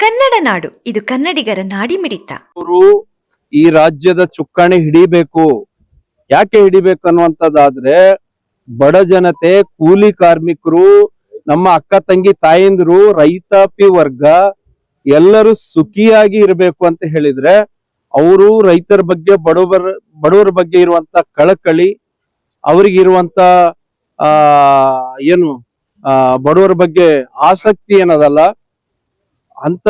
ಕನ್ನಡ ನಾಡು, ಇದು ಕನ್ನಡಿಗರ ನಾಡಿಮಿಡಿತ. ಅವರು ಈ ರಾಜ್ಯದ ಚುಕ್ಕಾಣಿ ಹಿಡಿಬೇಕು. ಯಾಕೆ ಹಿಡಿಬೇಕು ಅನ್ನುವಂಥದ್ದಾದ್ರೆ ಬಡ ಜನತೆ, ಕೂಲಿ ಕಾರ್ಮಿಕರು, ನಮ್ಮ ಅಕ್ಕ ತಂಗಿ ತಾಯಂದಿರು, ರೈತಾಪಿ ವರ್ಗ ಎಲ್ಲರೂ ಸುಖಿಯಾಗಿ ಇರಬೇಕು ಅಂತ ಹೇಳಿದ್ರೆ ಅವರು ರೈತರ ಬಗ್ಗೆ, ಬಡವರ ಬಗ್ಗೆ ಇರುವಂತ ಕಳಕಳಿ, ಅವರಿಗಿರುವಂತ ಏನು ಬಡವರ ಬಗ್ಗೆ ಆಸಕ್ತಿ ಏನದಲ್ಲ ಅಂತ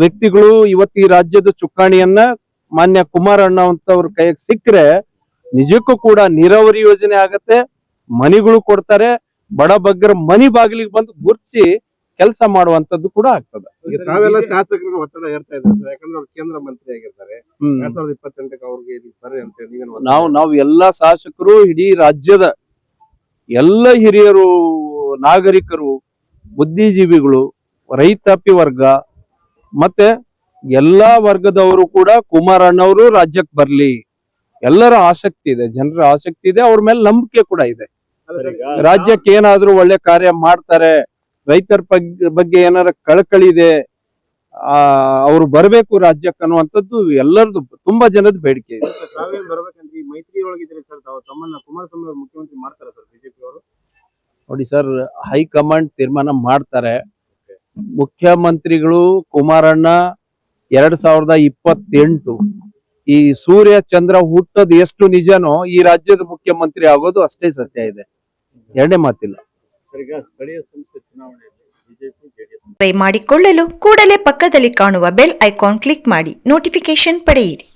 ವ್ಯಕ್ತಿಗಳು ಇವತ್ತು ಈ ರಾಜ್ಯದ ಚುಕ್ಕಾಣಿಯನ್ನ ಮಾನ್ಯ ಕುಮಾರಣ್ಣ ಅಂತವ್ರ ಕೈಗೆ ಸಿಕ್ಕರೆ ನಿಜಕ್ಕೂ ಕೂಡ ನೀರಾವರಿ ಯೋಜನೆ ಆಗತ್ತೆ, ಮನಿಗಳು ಕೊಡ್ತಾರೆ, ಬಡ ಬಗ್ಗರ ಮನಿ ಬಾಗಿಲಿಗೆ ಬಂದು ಗುರ್ತಿಸಿ ಕೆಲಸ ಮಾಡುವಂತದ್ದು ಕೂಡ ಆಗ್ತದೆ. ತಾವೆಲ್ಲ ಶಾಸಕರಿಗೆ ಒತ್ತಡ ಏರ್ತಾ ಇದ್ದಾರೆ, ಯಾಕಂದ್ರೆ ಅವ್ರು ಕೇಂದ್ರ ಮಂತ್ರಿ ಆಗಿರ್ತಾರೆ. 2028 ಅವ್ರಿಗೆ ಬರ್ರಿ ಅಂತ ಹೇಳಿ ನಾವು ಎಲ್ಲಾ ಶಾಸಕರು, ಇಡೀ ರಾಜ್ಯದ ಎಲ್ಲ ಹಿರಿಯರು, ನಾಗರಿಕರು, ಬುದ್ಧಿಜೀವಿಗಳು, ರೈತಾಪಿ ವರ್ಗ ಮತ್ತೆ ಎಲ್ಲಾ ವರ್ಗದವರು ಕೂಡ ಕುಮಾರಣ್ಣವರು ರಾಜ್ಯಕ್ಕೆ ಬರ್ಲಿ, ಎಲ್ಲರ ಆಸಕ್ತಿ ಇದೆ, ಜನರ ಆಸಕ್ತಿ ಇದೆ, ಅವ್ರ ಮೇಲೆ ನಂಬಿಕೆ ಕೂಡ ಇದೆ. ರಾಜ್ಯಕ್ಕೆ ಏನಾದ್ರೂ ಒಳ್ಳೆ ಕಾರ್ಯ ಮಾಡ್ತಾರೆ, ರೈತರ ಬಗ್ಗೆ ಏನಾರ ಕಳಕಳಿ ಇದೆ, ಅವ್ರು ಬರ್ಬೇಕು ರಾಜ್ಯಕ್ಕೆ ಅನ್ನುವಂಥದ್ದು ಎಲ್ಲರದು ತುಂಬಾ ಜನದ ಬೇಡಿಕೆ ಇದೆ. ಬರ್ಬೇಕಂದ್ರೆ ಮೈತ್ರಿ ಒಳಗಿದ್ರೆ ಸರ್, ತಮ್ಮನ್ನ ಕುಮಾರಸ್ವಾಮಿ ಅವರು ಮುಖ್ಯಮಂತ್ರಿ ಮಾಡ್ತಾರೆ ಸರ್ ಬಿಜೆಪಿ ಅವರು? ನೋಡಿ ಸರ್, ಹೈಕಮಾಂಡ್ ತೀರ್ಮಾನ ಮಾಡ್ತಾರೆ. ಮುಖ್ಯಮಂತ್ರಿಗಳು ಕುಮಾರಣ್ಣ 2028 ಈ ಸೂರ್ಯ ಚಂದ್ರ ಹುಟ್ಟೋದು ಎಷ್ಟು ನಿಜನೋ ಈ ರಾಜ್ಯದ ಮುಖ್ಯಮಂತ್ರಿ ಆಗೋದು ಅಷ್ಟೇ ಸತ್ಯ ಇದೆ, ಎರಡನೇ ಮಾತಿಲ್ಲ. ಸ್ಥಳೀಯ ಸಂಸ್ಥೆ ಚುನಾವಣೆಯಲ್ಲಿ ಬಿಜೆಪಿ ಜೆಡಿಎಸ್ ಮಾಡಿಕೊಳ್ಳಲು ಕೂಡಲೇ ಪಕ್ಕದಲ್ಲಿ ಕಾಣುವ ಬೆಲ್ ಐಕಾನ್ ಕ್ಲಿಕ್ ಮಾಡಿ ನೋಟಿಫಿಕೇಶನ್ ಪಡೆಯಿರಿ.